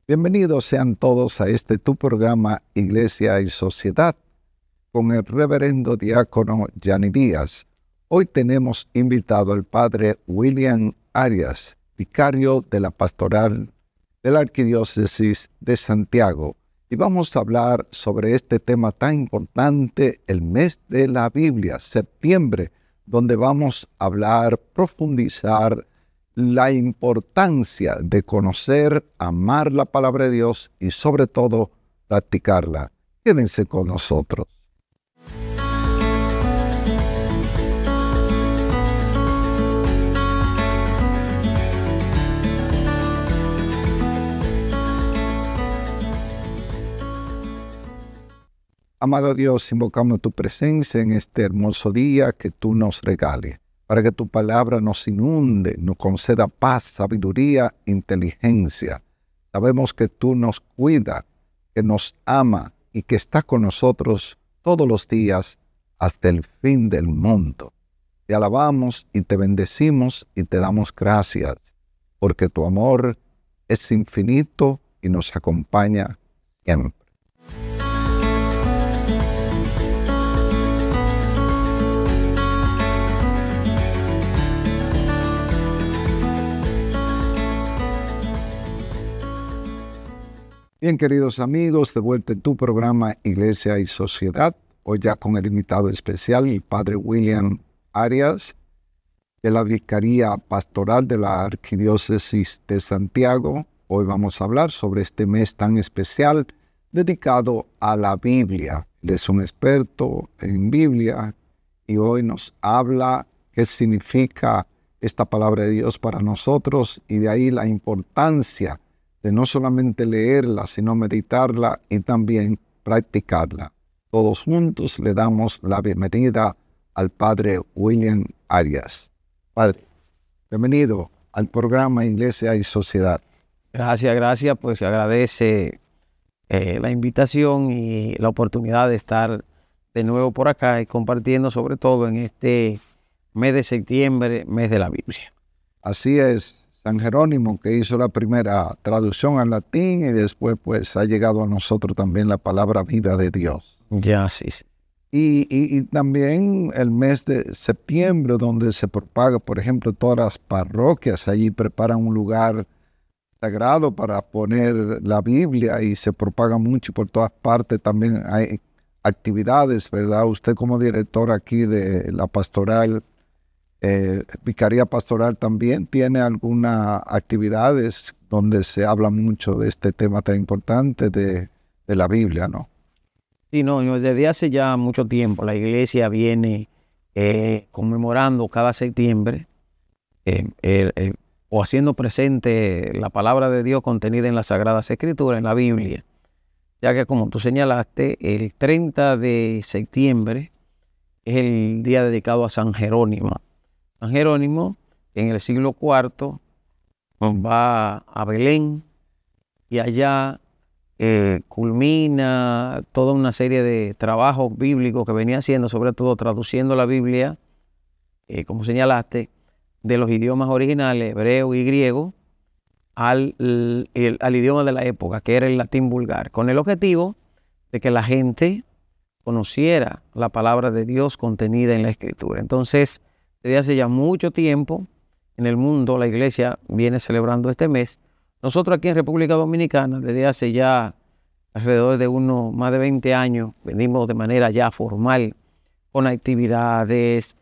Bienvenidos sean todos a este tu programa Iglesia y Sociedad con el reverendo diácono Yanni Díaz. Hoy tenemos invitado al padre William Arias, vicario de la pastoral de la Arquidiócesis de Santiago, y vamos a hablar sobre este tema tan importante, el mes de la Biblia, septiembre, donde vamos a hablar, profundizar la importancia de conocer, amar la palabra de Dios y sobre todo practicarla. Quédense con nosotros. Amado Dios, invocamos tu presencia en este hermoso día que tú nos regales, para que tu palabra nos inunde, nos conceda paz, sabiduría, inteligencia. Sabemos que tú nos cuidas, que nos ama y que está con nosotros todos los días hasta el fin del mundo. Te alabamos y te bendecimos y te damos gracias, porque tu amor es infinito y nos acompaña siempre. Bien, queridos amigos, de vuelta en tu programa Iglesia y Sociedad, hoy ya con el invitado especial, el padre William Arias, de la Vicaría Pastoral de la Arquidiócesis de Santiago. Hoy vamos a hablar sobre este mes tan especial dedicado a la Biblia. Él es un experto en Biblia y hoy nos habla qué significa esta palabra de Dios para nosotros y de ahí la importancia de no solamente leerla, sino meditarla y también practicarla. Todos juntos le damos la bienvenida al padre William Arias. Padre, bienvenido al programa Iglesia y Sociedad. Gracias, pues se agradece la invitación y la oportunidad de estar de nuevo por acá y compartiendo sobre todo en este mes de septiembre, mes de la Biblia. Así es. San Jerónimo, que hizo la primera traducción al latín y después pues ha llegado a nosotros también la palabra vida de Dios. Ya, sí. Y también el mes de septiembre, donde se propaga, por ejemplo, todas las parroquias, allí preparan un lugar sagrado para poner la Biblia y se propaga mucho por todas partes. También hay actividades, ¿verdad? Usted como director aquí de la pastoral, Vicaría Pastoral, también tiene algunas actividades donde se habla mucho de este tema tan importante de la Biblia, ¿no? Sí, no, desde hace ya mucho tiempo la iglesia viene conmemorando cada septiembre o haciendo presente la palabra de Dios contenida en las Sagradas Escrituras, en la Biblia, ya que como tú señalaste, el 30 de septiembre es el día dedicado a San Jerónimo. San Jerónimo, en el siglo IV, va a Belén y allá culmina toda una serie de trabajos bíblicos que venía haciendo, sobre todo traduciendo la Biblia, como señalaste, de los idiomas originales, hebreo y griego, al idioma de la época, que era el latín vulgar, con el objetivo de que la gente conociera la palabra de Dios contenida en la Escritura. Entonces, desde hace ya mucho tiempo en el mundo la iglesia viene celebrando este mes. Nosotros aquí en República Dominicana, desde hace ya alrededor de más de 20 años, venimos de manera ya formal con actividades,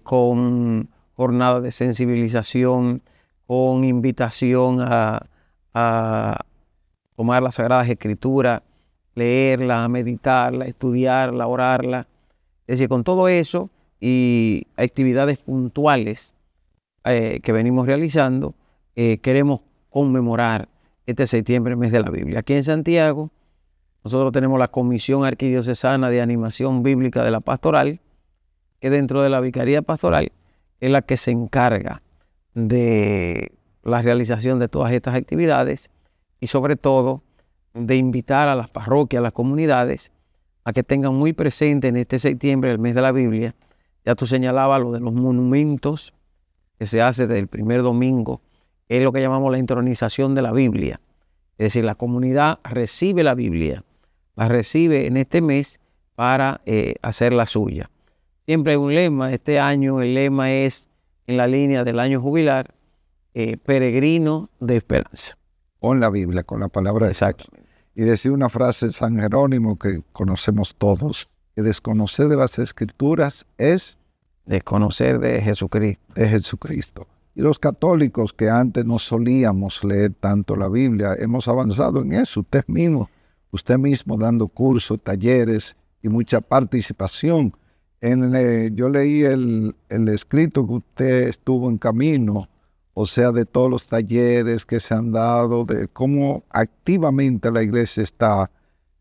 con jornadas de sensibilización, con invitación a tomar las Sagradas Escrituras, leerla, meditarla, estudiarla, orarla. Es decir, con todo eso y actividades puntuales que venimos realizando, queremos conmemorar este septiembre, mes de la Biblia. Aquí en Santiago, nosotros tenemos la Comisión Arquidiocesana de Animación Bíblica de la Pastoral, que dentro de la Vicaría Pastoral es la que se encarga de la realización de todas estas actividades y sobre todo de invitar a las parroquias, a las comunidades, a que tengan muy presente en este septiembre, el mes de la Biblia. Ya tú señalabas lo de los monumentos que se hace del primer domingo, es lo que llamamos la intronización de la Biblia. Es decir, la comunidad recibe la Biblia, la recibe en este mes para hacer la suya. Siempre hay un lema. Este año el lema es, en la línea del año jubilar, peregrino de esperanza. Con la Biblia, con la palabra de Dios. Y decía una frase de San Jerónimo que conocemos todos, que desconocer de las Escrituras es desconocer de Jesucristo. De Jesucristo. Y los católicos que antes no solíamos leer tanto la Biblia, hemos avanzado en eso. Usted mismo dando cursos, talleres y mucha participación. Yo leí el escrito que usted estuvo en camino, o sea, de todos los talleres que se han dado, de cómo activamente la iglesia está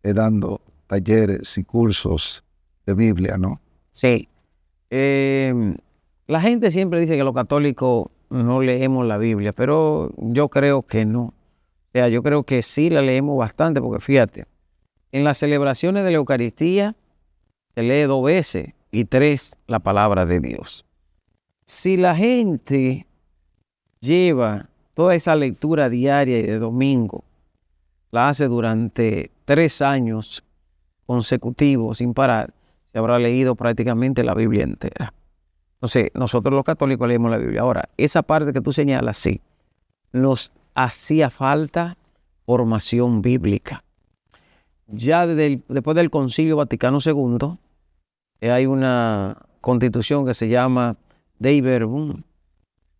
dando talleres y cursos de Biblia, ¿no? Sí. La gente siempre dice que los católicos no leemos la Biblia, pero yo creo que no. O sea, yo creo que sí la leemos bastante, porque fíjate, en las celebraciones de la Eucaristía se lee 2 veces y 3 la palabra de Dios. Si la gente lleva toda esa lectura diaria y de domingo, la hace durante 3 años consecutivos sin parar, se habrá leído prácticamente la Biblia entera. Entonces, nosotros los católicos leemos la Biblia. Ahora, esa parte que tú señalas, sí, nos hacía falta formación bíblica. Ya después del Concilio Vaticano II, hay una constitución que se llama Dei Verbum,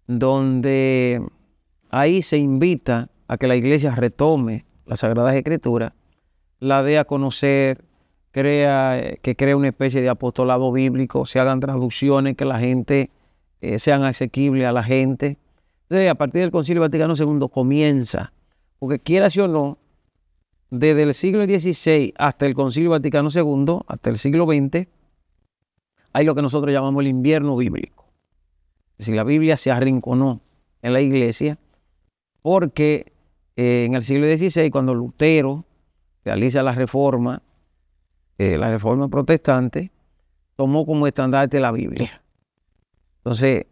donde ahí se invita a que la iglesia retome las Sagradas Escrituras, la dé a conocer, que crea una especie de apostolado bíblico, se hagan traducciones que la gente sean asequibles a la gente. Entonces, a partir del Concilio Vaticano II comienza, porque quieras o no, desde el siglo XVI hasta el Concilio Vaticano II, hasta el siglo XX, hay lo que nosotros llamamos el invierno bíblico. Es decir, la Biblia se arrinconó en la iglesia porque en el siglo XVI, cuando Lutero realiza la reforma protestante, tomó como estandarte la Biblia. Entonces,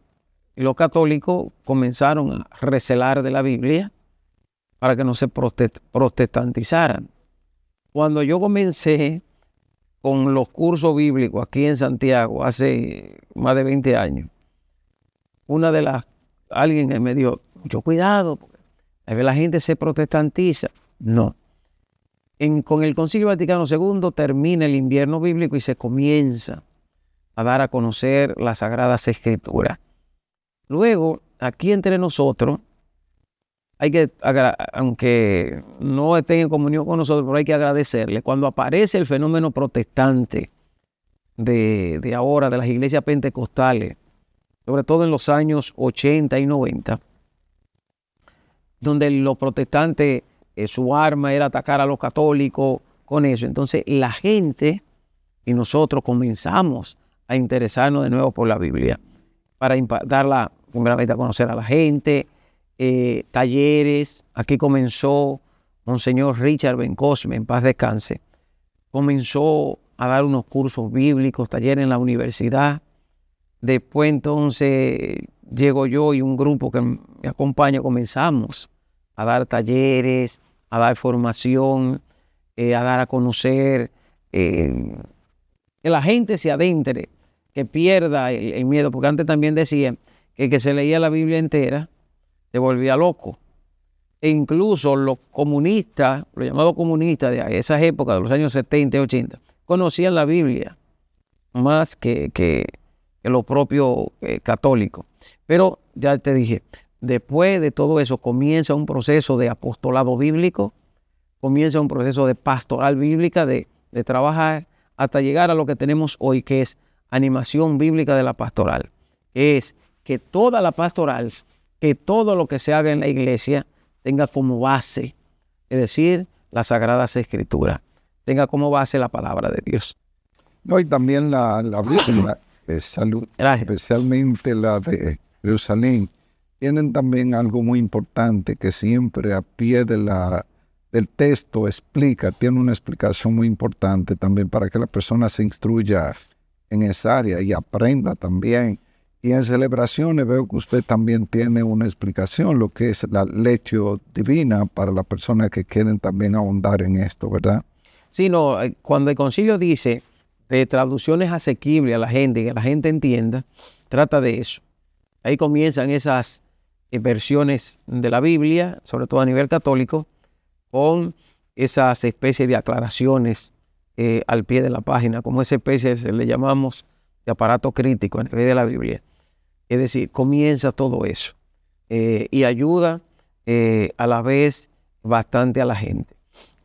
los católicos comenzaron a recelar de la Biblia para que no se protestantizaran. Cuando yo comencé con los cursos bíblicos aquí en Santiago, hace más de 20 años, alguien me dijo, mucho cuidado, porque la gente se protestantiza. No. Con el Concilio Vaticano II termina el invierno bíblico y se comienza a dar a conocer las Sagradas Escrituras. Luego, aquí entre nosotros, aunque no estén en comunión con nosotros, pero hay que agradecerle. Cuando aparece el fenómeno protestante de ahora, de las iglesias pentecostales, sobre todo en los años 80 y 90, donde los protestantes, su arma era atacar a los católicos con eso. Entonces la gente y nosotros comenzamos a interesarnos de nuevo por la Biblia, para darla primeramente a conocer a la gente, talleres. Aquí comenzó Monseñor Richard Ben Cosme, en paz descanse, comenzó a dar unos cursos bíblicos, talleres en la universidad. Después entonces llego yo y un grupo que me acompaña, comenzamos a dar talleres, a dar formación, a dar a conocer, que la gente se adentre, que pierda el miedo, porque antes también decían que el que se leía la Biblia entera se volvía loco. E incluso los comunistas, los llamados comunistas de esas épocas, de los años 70 y 80, conocían la Biblia más que los propios católicos. Pero ya te dije, después de todo eso comienza un proceso de apostolado bíblico, comienza un proceso de pastoral bíblica, de trabajar hasta llegar a lo que tenemos hoy, que es animación bíblica de la pastoral. Es que toda la pastoral, que todo lo que se haga en la iglesia tenga como base, es decir, las Sagradas Escrituras, tenga como base la palabra de Dios. No, y también la Biblia, especialmente la de Jerusalén, tienen también algo muy importante que siempre a pie del texto explica, tiene una explicación muy importante también para que la persona se instruya en esa área y aprenda también Y en celebraciones veo que usted también tiene una explicación, lo que es la lectio divina para las personas que quieren también ahondar en esto, ¿verdad? Sí, no, cuando el concilio dice de traducciones asequibles a la gente, que la gente entienda, trata de eso. Ahí comienzan esas versiones de la Biblia, sobre todo a nivel católico, con esas especies de aclaraciones al pie de la página, como esa especie le llamamos de aparato crítico a nivel de la Biblia. Es decir, comienza todo eso y ayuda a la vez bastante a la gente.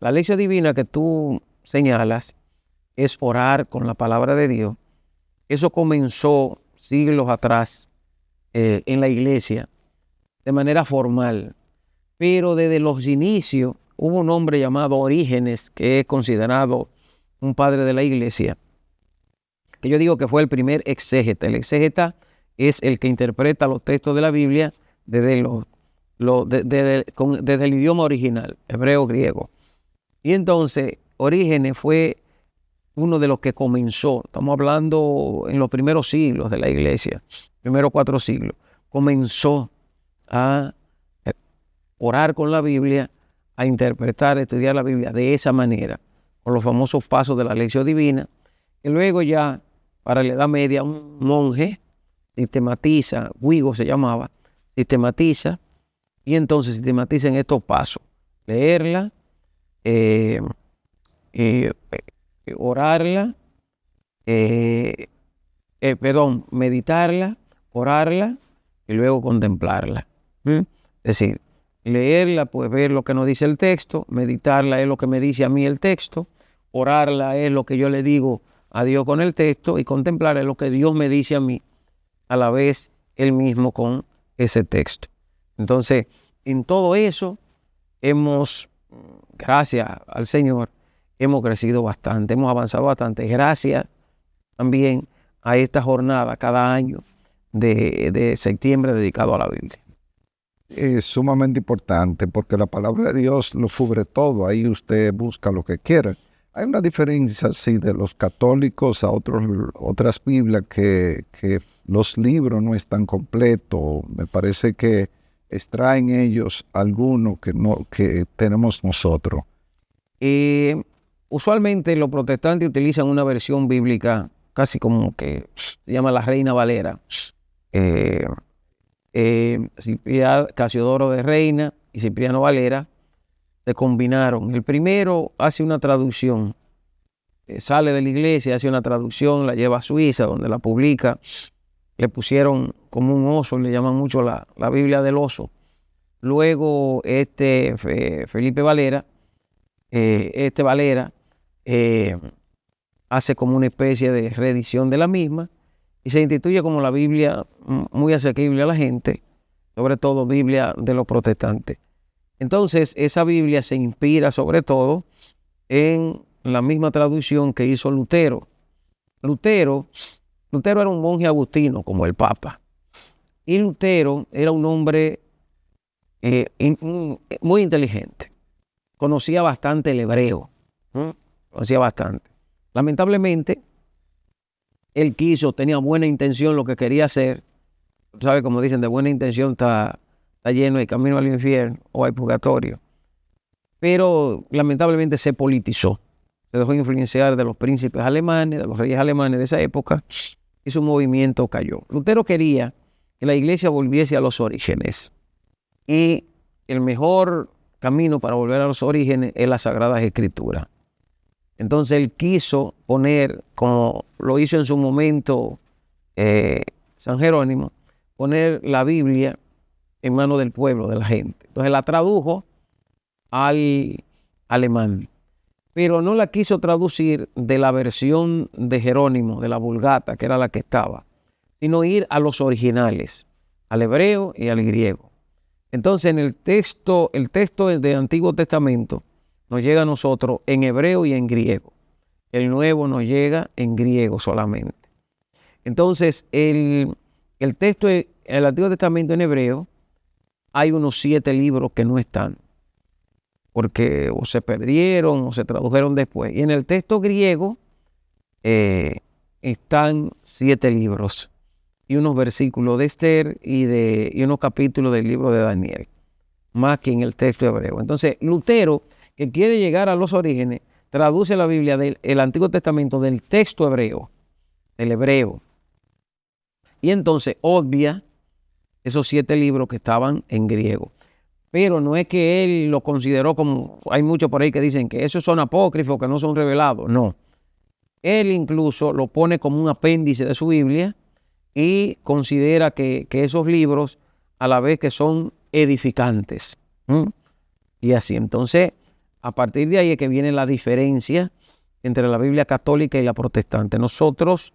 La lección divina que tú señalas es orar con la palabra de Dios. Eso comenzó siglos atrás en la iglesia de manera formal, pero desde los inicios hubo un hombre llamado Orígenes, que es considerado un padre de la iglesia, que yo digo que fue el primer exégeta. El exégeta es el que interpreta los textos de la Biblia desde el idioma original, hebreo, griego. Y entonces Orígenes fue uno de los que comenzó, estamos hablando en los primeros siglos de la iglesia, primeros 4 siglos, comenzó a orar con la Biblia, a interpretar, a estudiar la Biblia de esa manera, con los famosos pasos de la lección divina, y luego ya, para la Edad Media, un monje sistematiza, Guigo se llamaba, sistematiza, y entonces sistematiza en estos pasos: leerla, orarla, meditarla, orarla y luego contemplarla. Es decir, leerla, pues ver lo que nos dice el texto; meditarla es lo que me dice a mí el texto; orarla es lo que yo le digo a Dios con el texto; y contemplar es lo que Dios me dice a mí, a la vez Él mismo con ese texto. Entonces, en todo eso hemos, gracias al Señor, hemos crecido bastante, hemos avanzado bastante, gracias también a esta jornada cada año de septiembre dedicado a la Biblia. Es sumamente importante porque la palabra de Dios lo cubre todo, ahí usted busca lo que quiera. Hay una diferencia, sí, de los católicos a otras Biblias, que los libros no están completos. Me parece que extraen ellos algunos que tenemos nosotros. Usualmente los protestantes utilizan una versión bíblica casi como que se llama la Reina Valera. Casiodoro de Reina y Cipriano Valera se combinaron. El primero hace una traducción, sale de la iglesia, hace una traducción, la lleva a Suiza, donde la publica. Le pusieron como un oso, le llaman mucho la Biblia del oso. Luego Felipe Valera, hace como una especie de reedición de la misma y se instituye como la Biblia muy asequible a la gente, sobre todo Biblia de los protestantes. Entonces, esa Biblia se inspira sobre todo en la misma traducción que hizo Lutero. Lutero era un monje agustino, como el Papa. Y Lutero era un hombre muy inteligente. Conocía bastante el hebreo. Conocía bastante. Lamentablemente, él tenía buena intención, lo que quería hacer. ¿Sabes? Como dicen, de buena intención está lleno el camino al infierno o al purgatorio. Pero lamentablemente se politizó. Se dejó influenciar de los príncipes alemanes, de los reyes alemanes de esa época, y su movimiento cayó. Lutero quería que la iglesia volviese a los orígenes. Y el mejor camino para volver a los orígenes es las Sagradas Escrituras. Entonces él quiso poner, como lo hizo en su momento San Jerónimo, poner la Biblia en manos del pueblo, de la gente. Entonces la tradujo al alemán, pero no la quiso traducir de la versión de Jerónimo, de la Vulgata, que era la que estaba, sino ir a los originales, al hebreo y al griego. Entonces en el texto del Antiguo Testamento nos llega a nosotros en hebreo y en griego. El Nuevo nos llega en griego solamente. Entonces el texto del Antiguo Testamento en hebreo, hay unos 7 libros que no están, porque o se perdieron o se tradujeron después. Y en el texto griego están 7 libros. y unos versículos de Esther y unos capítulos del libro de Daniel, más que en el texto hebreo. Entonces, Lutero, que quiere llegar a los orígenes, traduce la Biblia del Antiguo Testamento del texto hebreo, del hebreo. Y entonces obvia esos 7 libros que estaban en griego. Pero no es que él lo consideró como, hay muchos por ahí que dicen que esos son apócrifos, que no son revelados. No. Él incluso lo pone como un apéndice de su Biblia y considera que esos libros a la vez que son edificantes. Y así, entonces, a partir de ahí es que viene la diferencia entre la Biblia católica y la protestante. Nosotros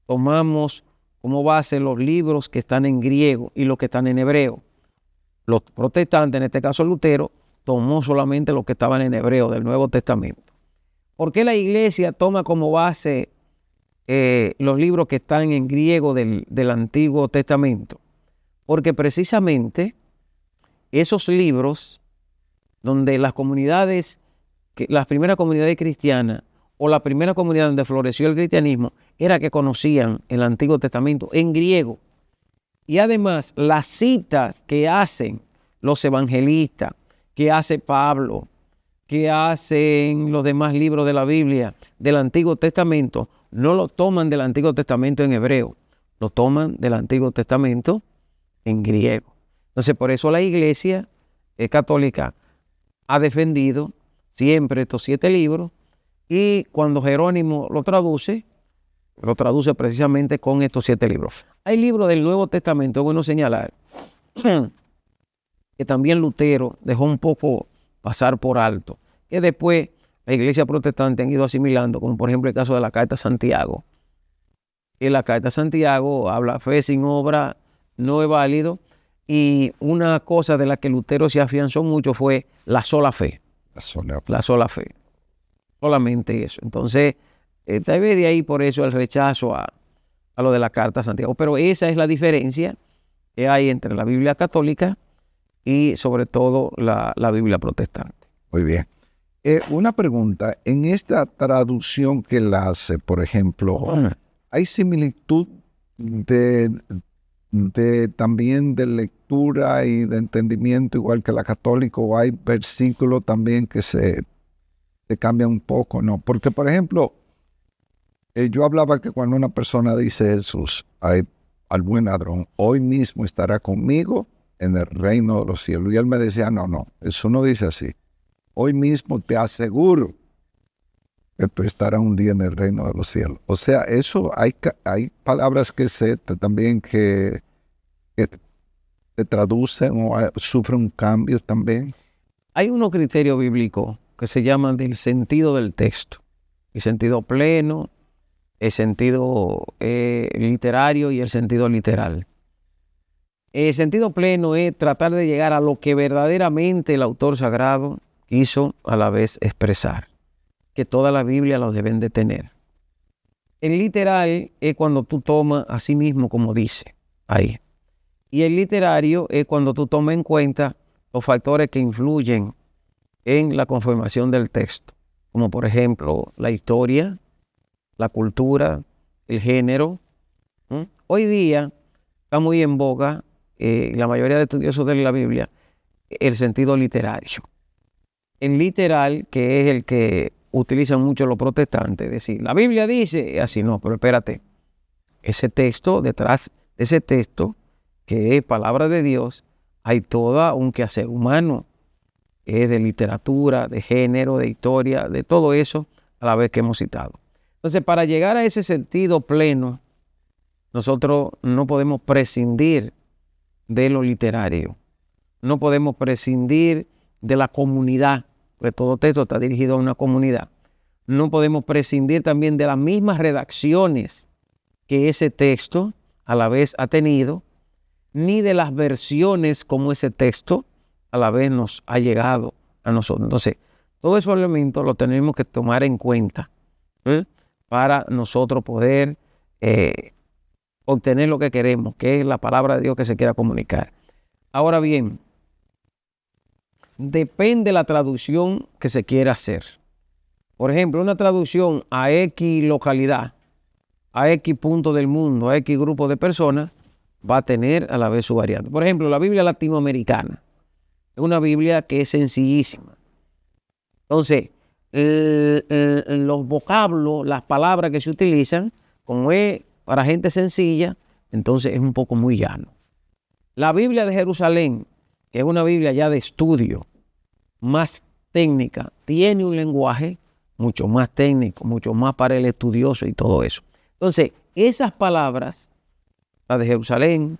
tomamos como base los libros que están en griego y los que están en hebreo. Los protestantes, en este caso Lutero, tomó solamente los que estaban en hebreo del Nuevo Testamento. ¿Por qué la iglesia toma como base los libros que están en griego del Antiguo Testamento? Porque precisamente esos libros donde las comunidades, las primeras comunidades cristianas o la primera comunidad donde floreció el cristianismo, era que conocían el Antiguo Testamento en griego. Y además, las citas que hacen los evangelistas, que hace Pablo, que hacen los demás libros de la Biblia del Antiguo Testamento, no lo toman del Antiguo Testamento en hebreo, lo toman del Antiguo Testamento en griego. Entonces, por eso la Iglesia católica ha defendido siempre estos 7 libros, y cuando Jerónimo lo traduce precisamente con estos 7 libros. Hay libros del Nuevo Testamento, es bueno señalar, que también Lutero dejó un poco pasar por alto, que después la iglesia protestante han ido asimilando, como por ejemplo el caso de la Carta a Santiago. En la Carta a Santiago habla fe sin obra no es válido, y una cosa de la que Lutero se afianzó mucho fue la sola fe. La sola fe. Solamente eso. Entonces, tal vez de ahí por eso el rechazo a lo de la Carta a Santiago. Pero esa es la diferencia que hay entre la Biblia católica y sobre todo la Biblia protestante. Muy bien. Una pregunta. En esta traducción que él hace, por ejemplo, ¿hay similitud también de lectura y de entendimiento igual que la católica, o hay versículos también que se cambian un poco, ¿no? Porque, por ejemplo, yo hablaba que cuando una persona dice Jesús al buen ladrón, hoy mismo estará conmigo en el reino de los cielos. Y él me decía, no, eso no dice así. Hoy mismo te aseguro que tú estarás un día en el reino de los cielos. O sea, eso hay palabras que también que se traducen o sufren un cambio también. Hay unos criterios bíblicos que se llaman del sentido del texto. El sentido pleno, el sentido literario y el sentido literal. El sentido pleno es tratar de llegar a lo que verdaderamente el autor sagrado quiso a la vez expresar, que toda la Biblia lo deben de tener. El literal es cuando tú tomas a sí mismo como dice ahí. Y el literario es cuando tú tomas en cuenta los factores que influyen en la conformación del texto, como por ejemplo la historia, la cultura, el género. Hoy día está muy en boga, la mayoría de estudiosos de la Biblia, el sentido literario. El literal, que es el que utilizan mucho los protestantes, es decir, la Biblia dice, así no, pero espérate, ese texto, detrás de ese texto, que es palabra de Dios, hay todo un quehacer humano, de literatura, de género, de historia, de todo eso, a la vez que hemos citado. Entonces, para llegar a ese sentido pleno, nosotros no podemos prescindir de lo literario, no podemos prescindir de la comunidad, porque todo texto está dirigido a una comunidad. No podemos prescindir también de las mismas redacciones que ese texto a la vez ha tenido, ni de las versiones como ese texto a la vez nos ha llegado a nosotros. Entonces, todos esos elementos los tenemos que tomar en cuenta para nosotros poder obtener lo que queremos, que es la palabra de Dios que se quiera comunicar. Ahora bien, depende la traducción que se quiera hacer. Por ejemplo, una traducción a X localidad, a X punto del mundo, a X grupo de personas, va a tener a la vez su variante. Por ejemplo, la Biblia latinoamericana es una Biblia que es sencillísima. Entonces, los vocablos, las palabras que se utilizan, como es para gente sencilla, entonces es un poco muy llano. La Biblia de Jerusalén, que es una Biblia ya de estudio, más técnica, tiene un lenguaje mucho más técnico, mucho más para el estudioso y todo eso. Entonces, esas palabras, la de Jerusalén,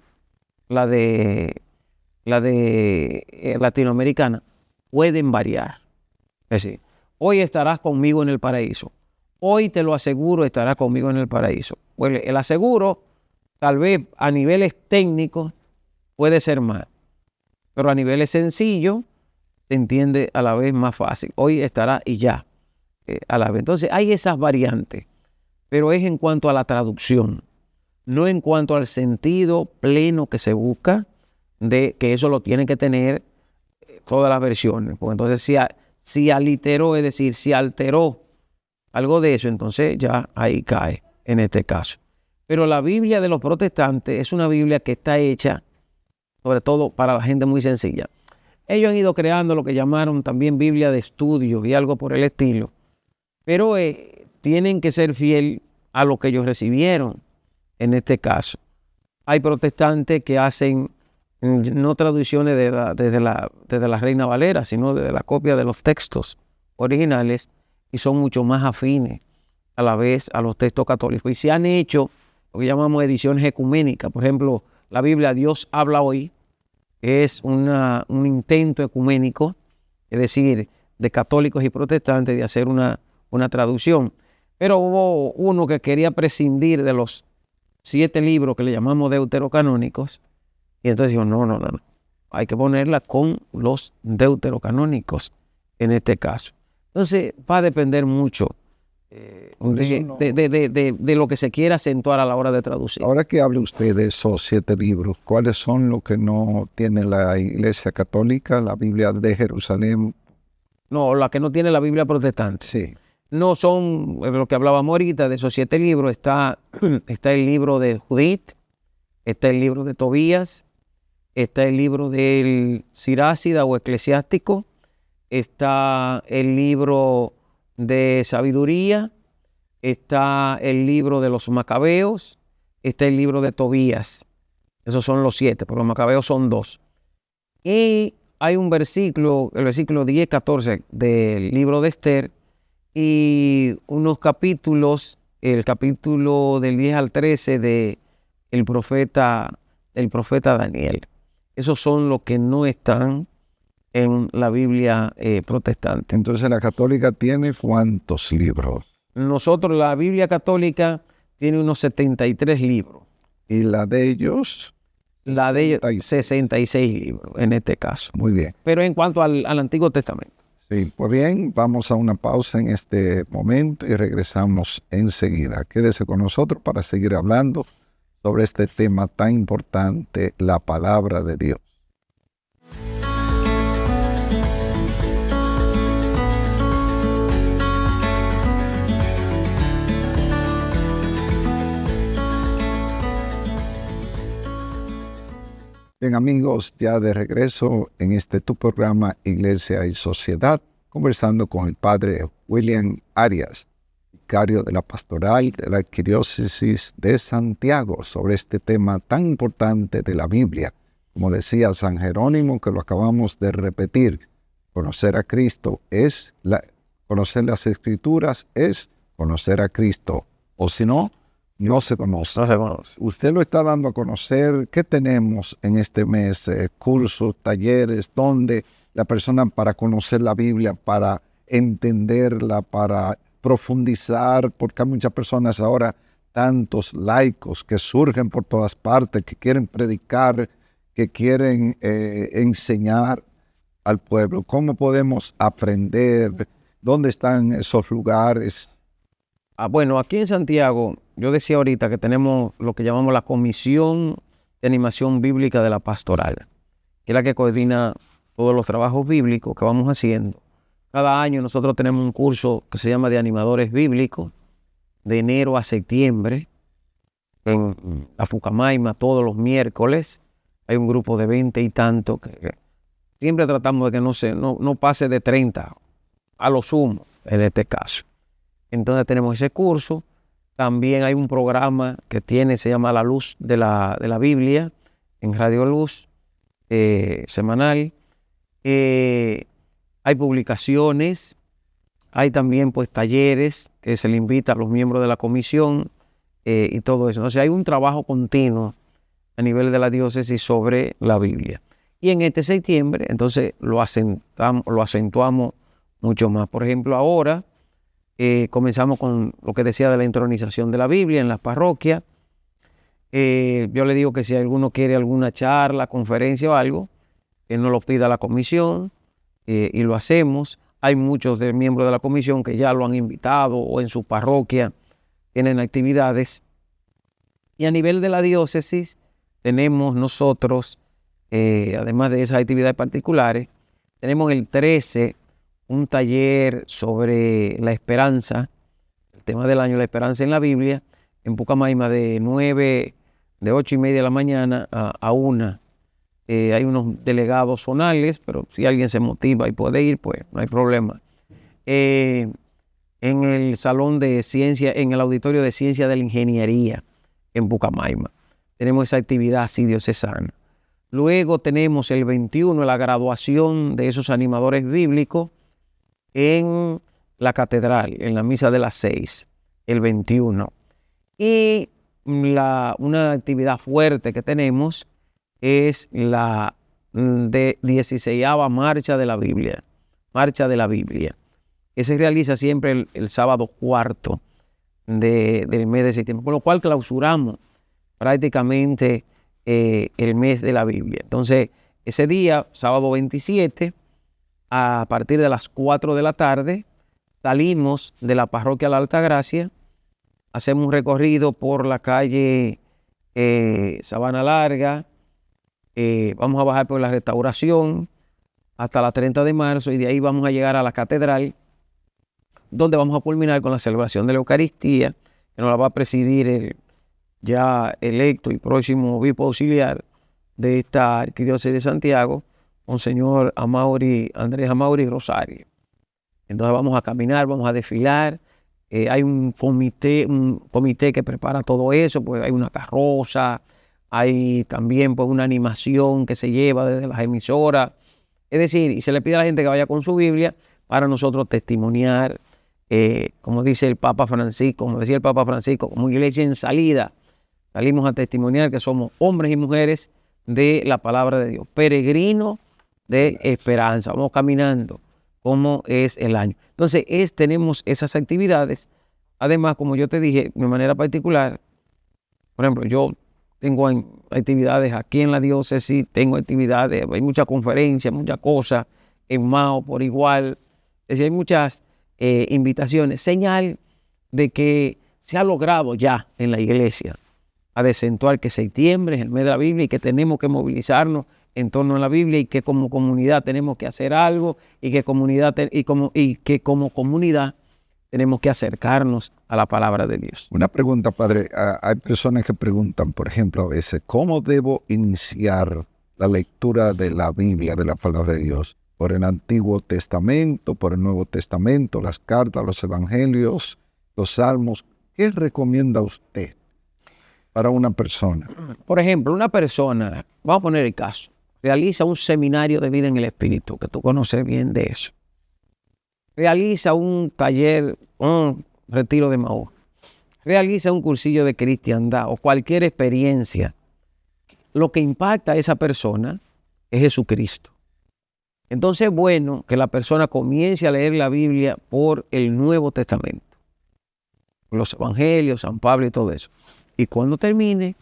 la de latinoamericana, pueden variar. Es decir, hoy estarás conmigo en el paraíso. Hoy te lo aseguro, estarás conmigo en el paraíso. Pues el aseguro, tal vez a niveles técnicos, puede ser más, pero a niveles sencillos, se entiende a la vez más fácil. Hoy estará y ya, a la vez. Entonces hay esas variantes, pero es en cuanto a la traducción, no en cuanto al sentido pleno que se busca, de que eso lo tienen que tener todas las versiones. Porque entonces si aliteró, es decir, si alteró algo de eso, entonces ya ahí cae en este caso. Pero la Biblia de los protestantes es una Biblia que está hecha sobre todo para la gente muy sencilla. Ellos han ido creando lo que llamaron también Biblia de estudio y algo por el estilo, pero tienen que ser fiel a lo que ellos recibieron en este caso. Hay protestantes que hacen no traducciones desde la Reina Valera, sino desde la copia de los textos originales y son mucho más afines a la vez a los textos católicos. Y se han hecho lo que llamamos ediciones ecuménicas. Por ejemplo, la Biblia Dios habla hoy es un intento ecuménico, es decir, de católicos y protestantes de hacer una traducción. Pero hubo uno que quería prescindir de los 7 libros que le llamamos deuterocanónicos y entonces dijo, no, hay que ponerla con los deuterocanónicos en este caso. Entonces va a depender mucho de lo que se quiera acentuar a la hora de traducir. Ahora que hable usted de esos 7 libros, ¿cuáles son los que no tiene la Iglesia Católica, la Biblia de Jerusalén? No, la que no tiene la Biblia protestante. Sí. No son lo que hablábamos ahorita, de esos 7 libros. Está el libro de Judith, está el libro de Tobías, está el libro del Sirácida o Eclesiástico, está el libro de Sabiduría, está el libro de los Macabeos, está el libro de Tobías. Esos son los 7, pero los Macabeos son 2. Y hay un versículo, el versículo 10-14 del libro de Esther y unos capítulos, el capítulo del 10 al 13 del profeta Daniel. Esos son los que no están en la Biblia protestante. Entonces la católica tiene ¿cuántos libros? Nosotros, la Biblia católica tiene unos 73 libros. ¿Y la de ellos? La de ellos, 66 libros en este caso. Muy bien. Pero en cuanto al Antiguo Testamento. Sí, pues bien, vamos a una pausa en este momento y regresamos enseguida. Quédese con nosotros para seguir hablando sobre este tema tan importante, la palabra de Dios. Bien amigos, ya de regreso en tu programa Iglesia y Sociedad, conversando con el padre William Arias, vicario de la pastoral de la Arquidiócesis de Santiago, sobre este tema tan importante de la Biblia. Como decía San Jerónimo, que lo acabamos de repetir, conocer a Cristo conocer las Escrituras es conocer a Cristo, o si no, no se conoce. No se conoce. Usted lo está dando a conocer. ¿Qué tenemos en este mes? Cursos, talleres, donde la persona para conocer la Biblia, para entenderla, para profundizar, porque hay muchas personas ahora, tantos laicos que surgen por todas partes, que quieren predicar, que quieren enseñar al pueblo. ¿Cómo podemos aprender? ¿Dónde están esos lugares? Bueno, aquí en Santiago, yo decía ahorita que tenemos lo que llamamos la Comisión de Animación Bíblica de la Pastoral, que es la que coordina todos los trabajos bíblicos que vamos haciendo. Cada año nosotros tenemos un curso que se llama de animadores bíblicos, de enero a septiembre, en la Pucamaima todos los miércoles. Hay un grupo de 20 y tanto que siempre tratamos de que no pase de 30 a lo sumo en este caso. Entonces tenemos ese curso. También hay un programa que se llama La Luz de la Biblia en Radio Luz, semanal. Hay publicaciones, hay también pues talleres que se le invita a los miembros de la comisión y todo eso. O sea, hay un trabajo continuo a nivel de la diócesis sobre la Biblia. Y en este septiembre, entonces lo acentuamos mucho más. Por ejemplo, ahora comenzamos con lo que decía de la entronización de la Biblia en las parroquias. Yo le digo que si alguno quiere alguna charla, conferencia o algo, que nos lo pida la comisión y lo hacemos. Hay muchos miembros de la comisión que ya lo han invitado o en su parroquia tienen actividades. Y a nivel de la diócesis tenemos nosotros, además de esas actividades particulares, tenemos el 13 un taller sobre la esperanza, el tema del año, la esperanza en la Biblia, en Pucamaima de 8:30 de la mañana a 1. Hay unos delegados zonales, pero si alguien se motiva y puede ir, pues no hay problema. En el salón de ciencia, en el auditorio de ciencia de la ingeniería en Pucamaima, tenemos esa actividad así diocesana. Luego tenemos el 21, la graduación de esos animadores bíblicos en la catedral, en la misa de las 6, el 21. Y una actividad fuerte que tenemos es la de 16ª Marcha de la Biblia, que se realiza siempre el sábado 4 del mes de septiembre, por lo cual clausuramos prácticamente el mes de la Biblia. Entonces, ese día, sábado 27, a partir de las 4 de la tarde, salimos de la parroquia La Altagracia, hacemos un recorrido por la calle Sabana Larga, vamos a bajar por la Restauración hasta la 30 de marzo y de ahí vamos a llegar a la catedral, donde vamos a culminar con la celebración de la Eucaristía, que nos la va a presidir el ya electo y próximo obispo auxiliar de esta arquidiócesis de Santiago, Monseñor Andrés Amaury Rosario. Entonces vamos a caminar, vamos a desfilar. Hay un comité que prepara todo eso, pues hay una carroza, hay también pues una animación que se lleva desde las emisoras. Es decir, y se le pide a la gente que vaya con su Biblia para nosotros testimoniar, como decía el Papa Francisco, como iglesia en salida, salimos a testimoniar que somos hombres y mujeres de la palabra de Dios, peregrinos de esperanza. Vamos caminando como es el año. Entonces, tenemos esas actividades. Además, como yo te dije, de manera particular, por ejemplo, yo tengo actividades aquí en la diócesis, tengo actividades, hay muchas conferencias, muchas cosas, en Mao por igual. Es decir, hay muchas invitaciones, señal de que se ha logrado ya en la iglesia a acentuar que septiembre es el mes de la Biblia y que tenemos que movilizarnos en torno a la Biblia y que como comunidad tenemos que hacer algo y que como comunidad tenemos que acercarnos a la palabra de Dios. Una pregunta, padre. Hay personas que preguntan, por ejemplo, a veces, ¿cómo debo iniciar la lectura de la Biblia, de la palabra de Dios? ¿Por el Antiguo Testamento, por el Nuevo Testamento, las cartas, los evangelios, los salmos? ¿Qué recomienda usted para una persona? Por ejemplo, una persona, vamos a poner el caso, realiza un seminario de vida en el Espíritu, que tú conoces bien de eso. Realiza un taller, un retiro de Maús. Realiza un cursillo de cristiandad o cualquier experiencia. Lo que impacta a esa persona es Jesucristo. Entonces es bueno que la persona comience a leer la Biblia por el Nuevo Testamento, los evangelios, San Pablo y todo eso. Y cuando termine,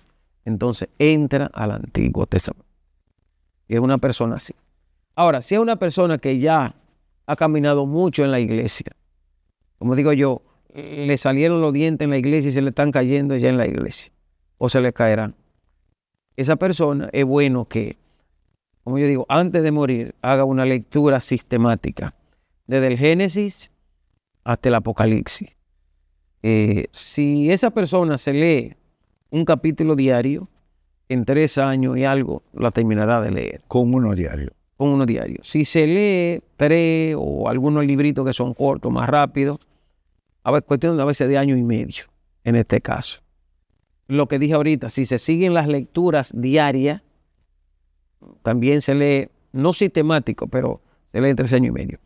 entonces entra al Antiguo Testamento. Y es una persona así. Ahora, si es una persona que ya ha caminado mucho en la iglesia, como digo yo, le salieron los dientes en la iglesia y se le están cayendo ya en la iglesia, o se le caerán. Esa persona es bueno que, como yo digo, antes de morir, haga una lectura sistemática, desde el Génesis hasta el Apocalipsis. Si esa persona se lee un capítulo diario, en 3 años y algo, la terminará de leer. Con uno diario. Con uno diario. Si se lee 3 o algunos libritos que son cortos, más rápidos, a ver, cuestión de a veces de año y medio, en este caso. Lo que dije ahorita, si se siguen las lecturas diarias, también se lee, no sistemático, pero se lee en 3 años y medio.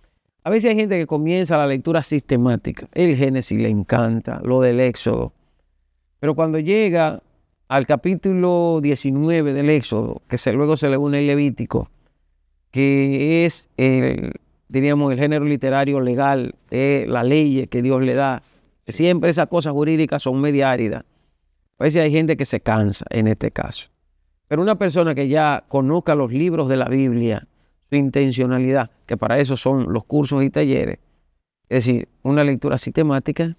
A veces hay gente que comienza la lectura sistemática. El Génesis le encanta, lo del Éxodo. Pero cuando llega al capítulo 19 del Éxodo, luego se le une el Levítico, que es, diríamos, el género literario legal, la ley que Dios le da. Siempre esas cosas jurídicas son media áridas. A veces hay gente que se cansa en este caso. Pero una persona que ya conozca los libros de la Biblia, su intencionalidad, que para eso son los cursos y talleres, es decir, una lectura sistemática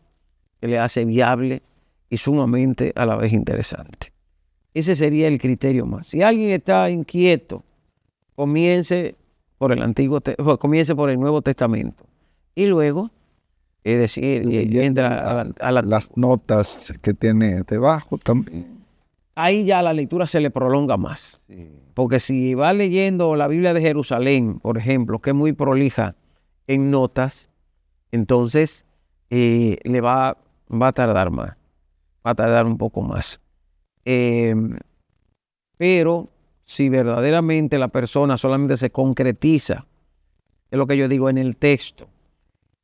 que le hace viable y sumamente a la vez interesante. Ese sería el criterio más. Si alguien está inquieto, comience por el Nuevo Testamento y luego, es decir, entra a las notas que tiene debajo también. Ahí ya la lectura se le prolonga más. Sí. Porque si va leyendo la Biblia de Jerusalén, por ejemplo, que es muy prolija en notas, entonces le va a tardar más. Va a tardar un poco más. Pero si verdaderamente la persona solamente se concretiza, es lo que yo digo, en el texto,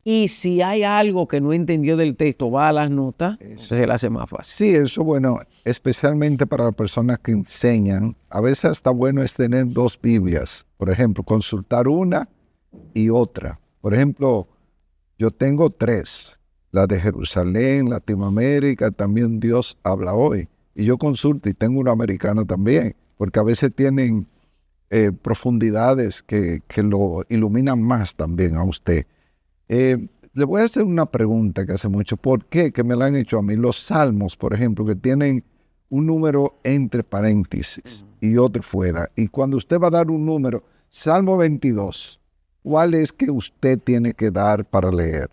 y si hay algo que no entendió del texto, va a las notas, se le hace más fácil. Sí, eso bueno, especialmente para las personas que enseñan. A veces hasta bueno es tener 2 Biblias. Por ejemplo, consultar una y otra. Por ejemplo, yo tengo 3. La de Jerusalén, Latinoamérica, también Dios habla hoy. Y yo consulto y tengo una americana también, porque a veces tienen profundidades que lo iluminan más también a usted. Le voy a hacer una pregunta que hace mucho. ¿Por qué? Que me la han hecho a mí. Los salmos, por ejemplo, que tienen un número entre paréntesis y otro fuera. Y cuando usted va a dar un número, Salmo 22, ¿cuál es que usted tiene que dar para leer?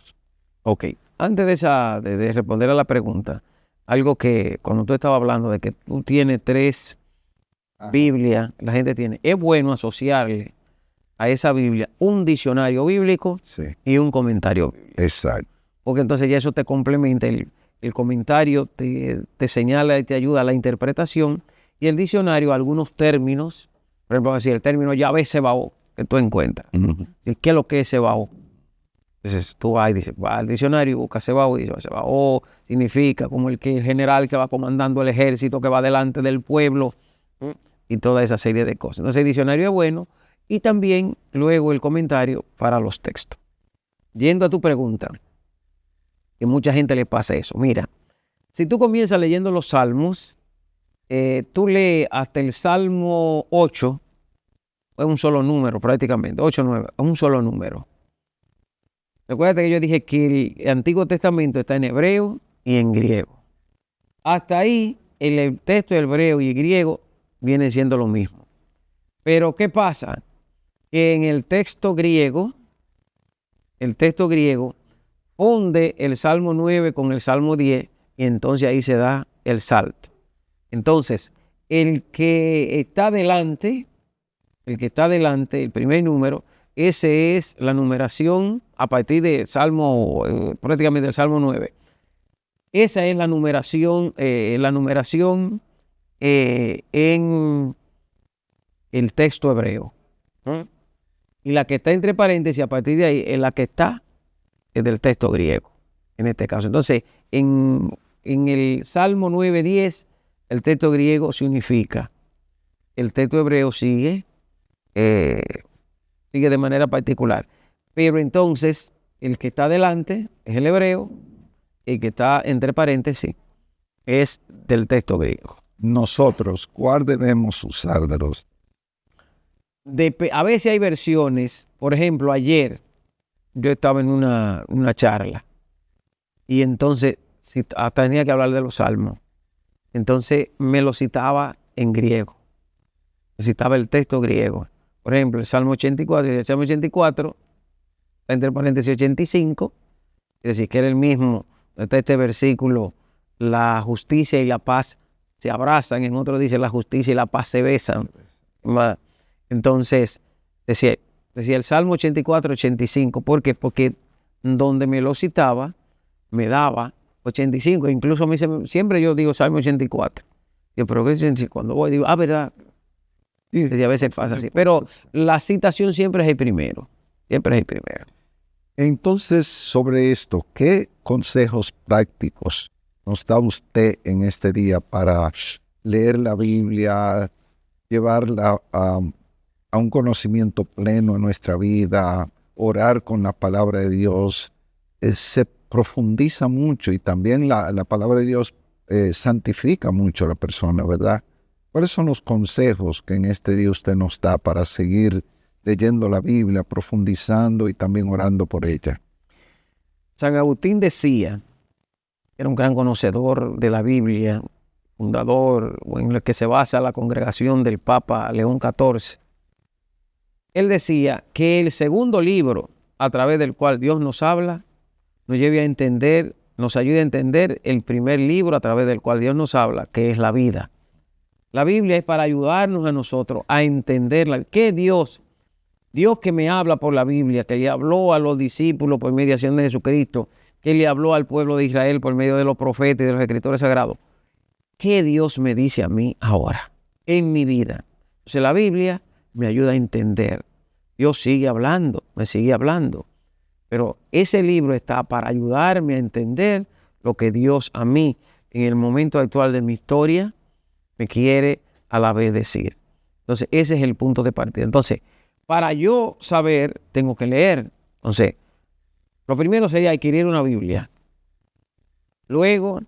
Ok. Antes de responder a la pregunta, algo que cuando tú estabas hablando de que tú tienes 3 Biblias, la gente tiene, es bueno asociarle a esa Biblia un diccionario bíblico y un comentario bíblico. Exacto. Porque entonces ya eso te complementa, el comentario te señala y te ayuda a la interpretación, y el diccionario algunos términos, por ejemplo, decir el término Yahvé Sebaot que tú encuentras. ¿Qué es lo que es Sebaot? Entonces tú vas y dices, va al diccionario y buscas Sebaot y dices, Sebaot significa como el general que va comandando el ejército, que va delante del pueblo, y toda esa serie de cosas. Entonces el diccionario es bueno, y también luego el comentario para los textos. Yendo a tu pregunta, que mucha gente le pasa eso. Mira, si tú comienzas leyendo los salmos, tú lees hasta el Salmo 8, es un solo número prácticamente, 8, 9, es un solo número. Recuerda que yo dije que el Antiguo Testamento está en hebreo y en griego. Hasta ahí, el texto hebreo y griego vienen siendo lo mismo. Pero, ¿qué pasa? Que en el texto griego funde el Salmo 9 con el Salmo 10, y entonces ahí se da el salto. Entonces, el que está adelante, el primer número, ese es la numeración a partir del Salmo, prácticamente del Salmo 9. Esa es la numeración, en el texto hebreo. Y la que está entre paréntesis, a partir de ahí, es la que está del texto griego, en este caso. Entonces, en el Salmo 9:10, el texto griego se unifica. El texto hebreo sigue de manera particular. Pero entonces, el que está adelante es el hebreo, el que está entre paréntesis es del texto griego. Nosotros, ¿cuál debemos usar de los? A veces hay versiones, por ejemplo, ayer yo estaba en una charla y entonces tenía que hablar de los salmos. Entonces me lo citaba en griego. Me citaba el texto griego. Por ejemplo, el Salmo 84, y el Salmo 84, entre paréntesis 85, es decir, que era el mismo, está este versículo, la justicia y la paz se abrazan, en otro dice la justicia y la paz se besan. Entonces, decía el Salmo 84, 85. ¿Por qué? Porque donde me lo citaba, me daba 85. Incluso a mí siempre yo digo Salmo 84. Yo, pero ¿qué? Cuando voy, digo, ¿verdad? Sí, a veces pasa así. Pero la citación siempre es el primero. Siempre es el primero. Entonces, sobre esto, ¿qué consejos prácticos nos da usted en este día para leer la Biblia, llevarla a un conocimiento pleno en nuestra vida, orar con la palabra de Dios? Se profundiza mucho y también la palabra de Dios santifica mucho a la persona, ¿verdad? ¿Cuáles son los consejos que en este día usted nos da para seguir leyendo la Biblia, profundizando y también orando por ella? San Agustín decía, era un gran conocedor de la Biblia, fundador en el que se basa la congregación del Papa León XIV. Él decía que el segundo libro a través del cual Dios nos habla nos lleve a entender, nos ayude a entender el primer libro a través del cual Dios nos habla, que es la vida. La Biblia es para ayudarnos a nosotros a entenderla. ¿Qué Dios que me habla por la Biblia, que le habló a los discípulos por mediación de Jesucristo, que le habló al pueblo de Israel por medio de los profetas y de los escritores sagrados? ¿Qué Dios me dice a mí ahora, en mi vida? Entonces la Biblia me ayuda a entender. Dios sigue hablando, me sigue hablando. Pero ese libro está para ayudarme a entender lo que Dios a mí, en el momento actual de mi historia, me quiere a la vez decir. Entonces, ese es el punto de partida. Entonces, para yo saber, tengo que leer. Entonces, lo primero sería adquirir una Biblia. Luego,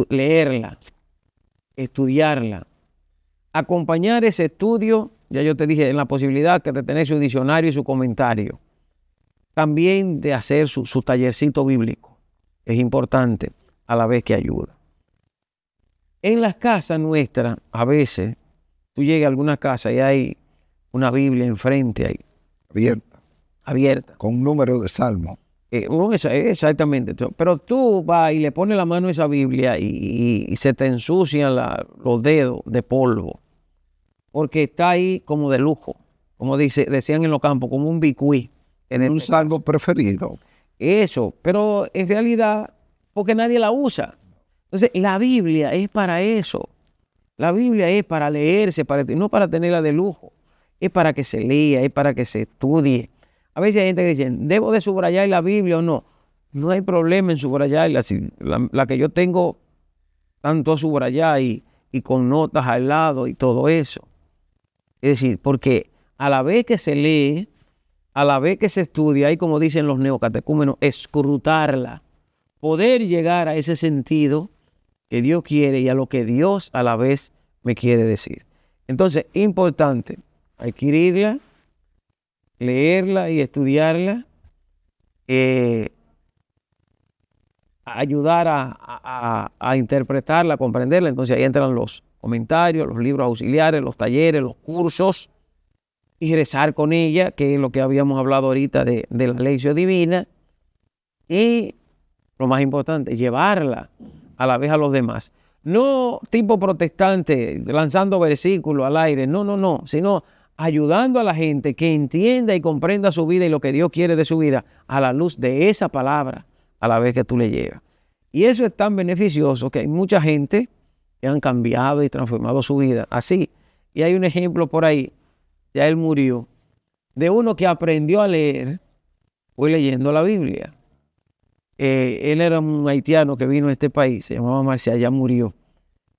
leerla, estudiarla. Acompañar ese estudio, ya yo te dije, en la posibilidad de tener su diccionario y su comentario. También de hacer su tallercito bíblico. Es importante a la vez que ayuda. En las casas nuestras, a veces, tú llegas a alguna casa y hay una Biblia enfrente ahí. Abierta. Con un número de salmo. Exactamente. Pero tú vas y le pones la mano a esa Biblia y se te ensucian los dedos de polvo. Porque está ahí como de lujo. Como decían en los campos, como un bicuí. Un salmo preferido. Eso, pero en realidad, porque nadie la usa. Entonces, la Biblia es para eso. La Biblia es para leerse, no para tenerla de lujo. Es para que se lea, es para que se estudie. A veces hay gente que dice, ¿debo de subrayar la Biblia o no? No hay problema en subrayarla. La que yo tengo tanto subrayar y con notas al lado y todo eso. Es decir, porque a la vez que se lee, a la vez que se estudia, hay, como dicen los neocatecúmenos, escrutarla, poder llegar a ese sentido que Dios quiere y a lo que Dios a la vez me quiere decir. Entonces, importante adquirirla, leerla y estudiarla, ayudar a interpretarla, a comprenderla. Entonces ahí entran los comentarios, los libros auxiliares, los talleres, los cursos, y rezar con ella, que es lo que habíamos hablado ahorita de la lección divina, y lo más importante, llevarla a la vez a los demás. No tipo protestante, lanzando versículos al aire, no, sino ayudando a la gente que entienda y comprenda su vida y lo que Dios quiere de su vida a la luz de esa palabra a la vez que tú le llevas. Y eso es tan beneficioso que hay mucha gente que han cambiado y transformado su vida así. Y hay un ejemplo por ahí, ya él murió, de uno que aprendió a leer, fue leyendo la Biblia. Él era un haitiano que vino a este país, se llamaba Marcial, ya murió.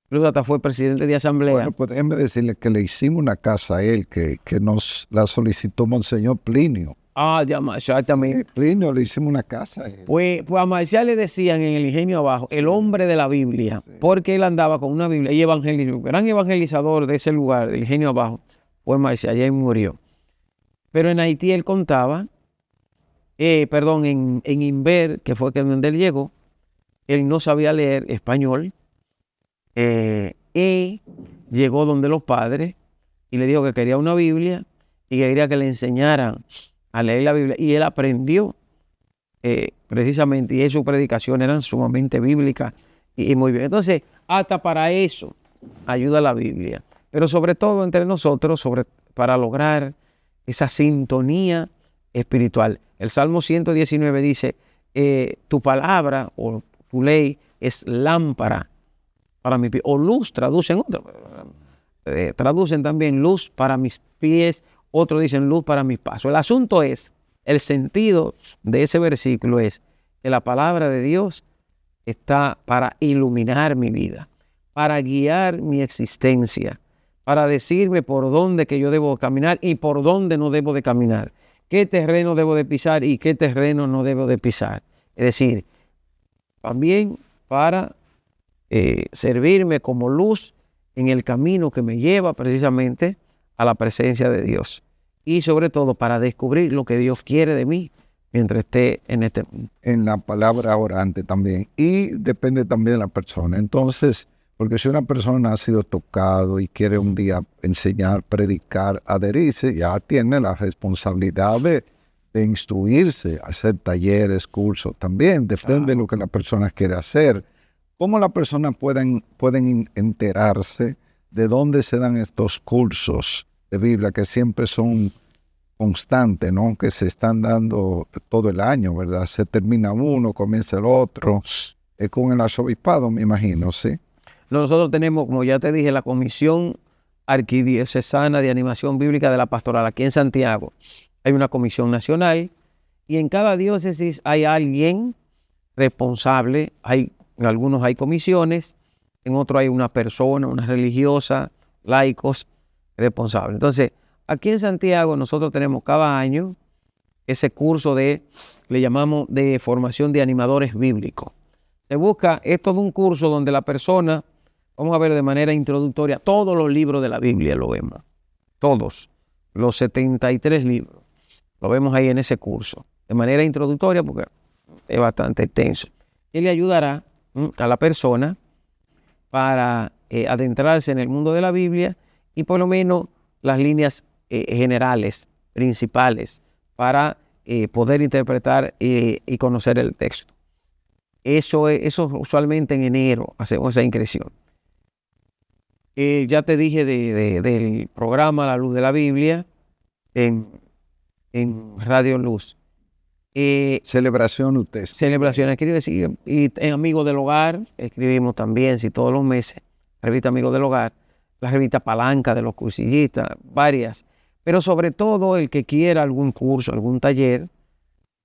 Incluso hasta fue presidente de asamblea. Bueno, pues déjeme decirle que le hicimos una casa a él que nos la solicitó Monseñor Plinio. Ya, exactamente. Sí, Plinio, le hicimos una casa a él. Pues a Marcial le decían en el Ingenio Abajo, el hombre de la Biblia, porque él andaba con una Biblia y evangelizó. Gran evangelizador de ese lugar, del Ingenio Abajo, fue Marcial, ya murió. Pero en Haití él contaba, en Inver, que fue donde él llegó, él no sabía leer español, y llegó donde los padres y le dijo que quería una Biblia y que quería que le enseñaran a leer la Biblia, y él aprendió precisamente, y sus predicaciones eran sumamente bíblicas y muy bien. Entonces, hasta para eso ayuda la Biblia. Pero sobre todo entre nosotros, para lograr esa sintonía espiritual. El Salmo 119 dice, tu palabra o tu ley es lámpara para mi pie, o luz, traducen también luz para mis pies, otros dicen luz para mis pasos. El asunto es, el sentido de ese versículo es que la palabra de Dios está para iluminar mi vida, para guiar mi existencia, para decirme por dónde que yo debo caminar y por dónde no debo de caminar, qué terreno debo de pisar y qué terreno no debo de pisar. Es decir, también para servirme como luz en el camino que me lleva precisamente a la presencia de Dios. Y sobre todo para descubrir lo que Dios quiere de mí mientras esté en este mundo. En la palabra orante también. Y depende también de la persona. Entonces, porque si una persona ha sido tocado y quiere un día enseñar, predicar, adherirse, ya tiene la responsabilidad de instruirse, hacer talleres, cursos también. Depende de lo que la persona quiere hacer. ¿Cómo las personas pueden enterarse de dónde se dan estos cursos de Biblia que siempre son constantes, ¿no? Que se están dando todo el año, ¿verdad? Se termina uno, comienza el otro. Es con el arzobispado, me imagino, ¿sí? Nosotros tenemos, como ya te dije, la Comisión Arquidiocesana de Animación Bíblica de la Pastoral aquí en Santiago. Hay una comisión nacional y en cada diócesis hay alguien responsable. En algunos hay comisiones, en otros hay una persona, una religiosa, laicos responsables. Entonces, aquí en Santiago nosotros tenemos cada año ese curso le llamamos de formación de animadores bíblicos. Se busca, es todo un curso donde la persona, vamos a ver de manera introductoria, todos los libros de la Biblia lo vemos, todos, los 73 libros, lo vemos ahí en ese curso, de manera introductoria porque es bastante extenso. Él le ayudará a la persona para adentrarse en el mundo de la Biblia y por lo menos las líneas generales, principales, para poder interpretar y conocer el texto. Eso usualmente en enero hacemos esa inscripción. Ya te dije del programa La Luz de la Biblia en Radio Luz. Celebración usted. Celebración, escribe, sí, y en Amigos del Hogar, escribimos también, sí, todos los meses, revista Amigos del Hogar, la revista Palanca de los cursillistas, varias. Pero sobre todo el que quiera algún curso, algún taller,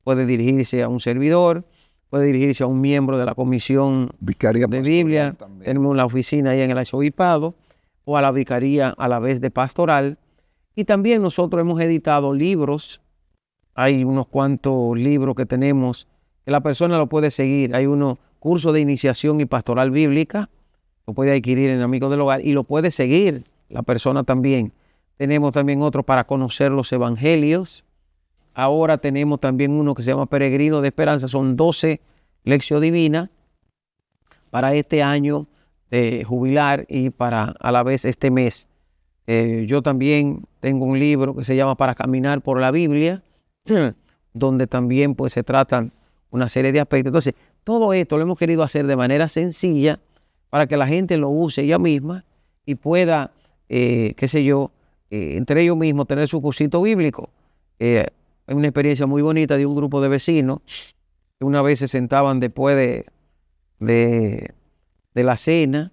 puede dirigirse a un servidor, puede dirigirse a un miembro de la Comisión Vicaría de Biblia, tenemos la oficina ahí en el arzobispado, o a la Vicaría a la vez de pastoral. Y también nosotros hemos editado libros. Hay unos cuantos libros que tenemos que la persona lo puede seguir. Hay unos cursos de iniciación y pastoral bíblica, lo puede adquirir en Amigos del Hogar y lo puede seguir la persona también. Tenemos también otro para conocer los evangelios. Ahora tenemos también uno que se llama Peregrino de Esperanza. Son 12 lecciones divinas para este año de jubilar y para a la vez este mes. Yo también tengo un libro que se llama Para Caminar por la Biblia, donde también pues se tratan una serie de aspectos. Entonces, todo esto lo hemos querido hacer de manera sencilla para que la gente lo use ella misma y pueda, entre ellos mismos tener su cursito bíblico. Hay una experiencia muy bonita de un grupo de vecinos que una vez se sentaban después de la cena,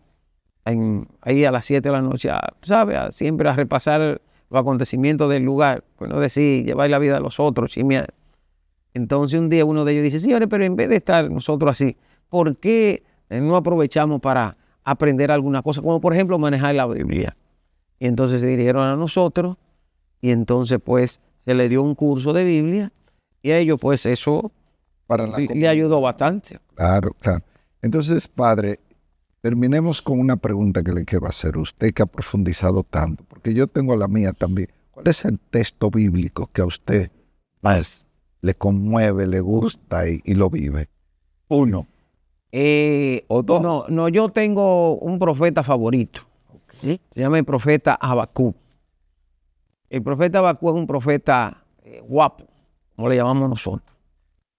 ahí a las 7 de la noche, ¿sabes? Siempre a repasar los acontecimientos del lugar, pues no decir, llevar la vida de los otros, chismear. Entonces un día uno de ellos dice, señores, pero en vez de estar nosotros así, ¿por qué no aprovechamos para aprender alguna cosa? Como por ejemplo manejar la Biblia. Y entonces se dirigieron a nosotros y entonces pues se le dio un curso de Biblia y a ellos pues eso le ayudó bastante. Claro, claro. Entonces, padre, terminemos con una pregunta que le quiero hacer a usted que ha profundizado tanto, porque yo tengo la mía también. ¿Cuál es el texto bíblico que a usted más le conmueve, le gusta y lo vive? Uno. ¿O dos? No, yo tengo un profeta favorito. Okay. Se llama el profeta Habacuc. El profeta Habacuc es un profeta guapo, como le llamamos nosotros.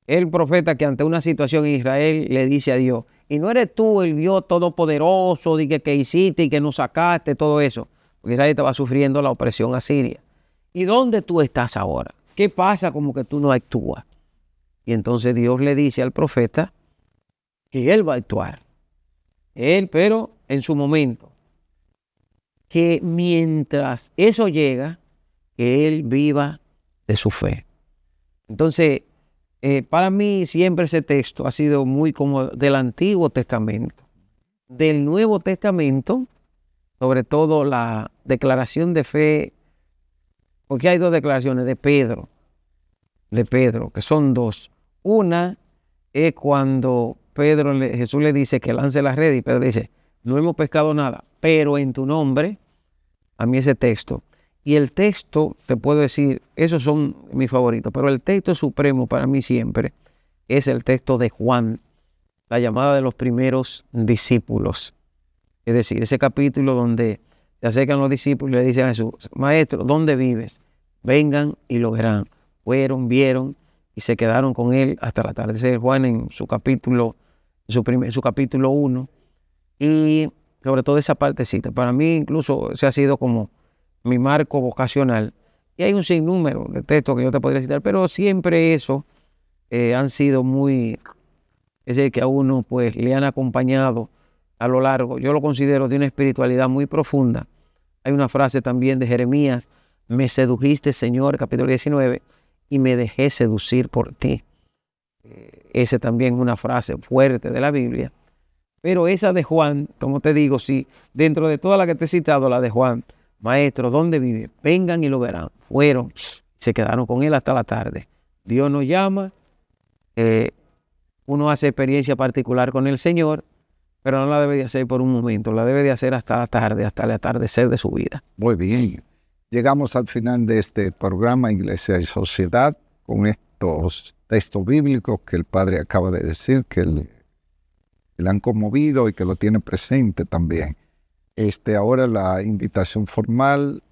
El profeta que ante una situación en Israel le dice a Dios, y no eres tú el Dios todopoderoso de que hiciste y que nos sacaste, todo eso. Porque Israel estaba sufriendo la opresión asiria. ¿Y dónde tú estás ahora? ¿Qué pasa como que tú no actúas? Y entonces Dios le dice al profeta que él va a actuar. Él, pero en su momento. Que mientras eso llega, que él viva de su fe. Entonces, para mí siempre ese texto ha sido muy como del Antiguo Testamento. Del Nuevo Testamento, sobre todo la declaración de fe, porque hay dos declaraciones de Pedro, que son dos. Una es cuando Jesús le dice que lance la red y Pedro le dice, no hemos pescado nada, pero en tu nombre, a mí ese texto. Y el texto, te puedo decir, esos son mis favoritos, pero el texto supremo para mí siempre es el texto de Juan, la llamada de los primeros discípulos. Es decir, ese capítulo donde se acercan los discípulos y le dicen a Jesús, Maestro, ¿dónde vives? Vengan y lo verán. Fueron, vieron y se quedaron con él hasta el atardecer. Juan en su capítulo, su capítulo 1. Y sobre todo esa partecita. Para mí incluso ese ha sido como mi marco vocacional. Y hay un sinnúmero de textos que yo te podría citar, pero siempre eso han sido muy, es decir, que a uno pues le han acompañado a lo largo. Yo lo considero de una espiritualidad muy profunda. Hay una frase también de Jeremías, me sedujiste, Señor, capítulo 19, y me dejé seducir por ti. Esa también es una frase fuerte de la Biblia. Pero esa de Juan, como te digo, sí, dentro de toda la que te he citado, la de Juan, Maestro, ¿dónde vive? Vengan y lo verán. Fueron, se quedaron con él hasta la tarde. Dios nos llama, uno hace experiencia particular con el Señor, pero no la debe de hacer por un momento, la debe de hacer hasta la tarde, hasta el atardecer de su vida. Muy bien. Llegamos al final de este programa Iglesia y Sociedad con estos textos bíblicos que el Padre acaba de decir, que le han conmovido y que lo tiene presente también. Ahora la invitación formal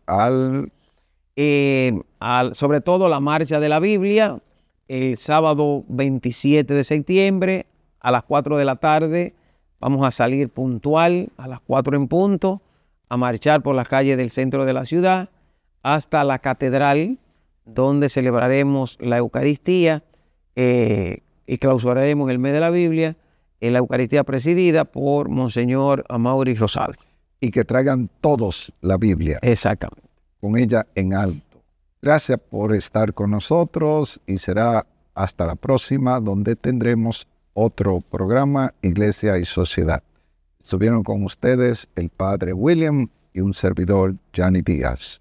sobre todo la marcha de la Biblia, el sábado 27 de septiembre a las 4 de la tarde. Vamos a salir puntual a las 4 en punto, a marchar por las calles del centro de la ciudad hasta la catedral, donde celebraremos la Eucaristía y clausuraremos el mes de la Biblia, en la Eucaristía presidida por Monseñor Amaury Rosal. Y que traigan todos la Biblia. Exactamente. Con ella en alto. Gracias por estar con nosotros y será hasta la próxima, donde tendremos otro programa, Iglesia y Sociedad. Estuvieron con ustedes el Padre William y un servidor, Johnny Díaz.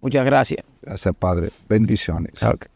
Muchas gracias. Gracias, Padre. Bendiciones. Okay.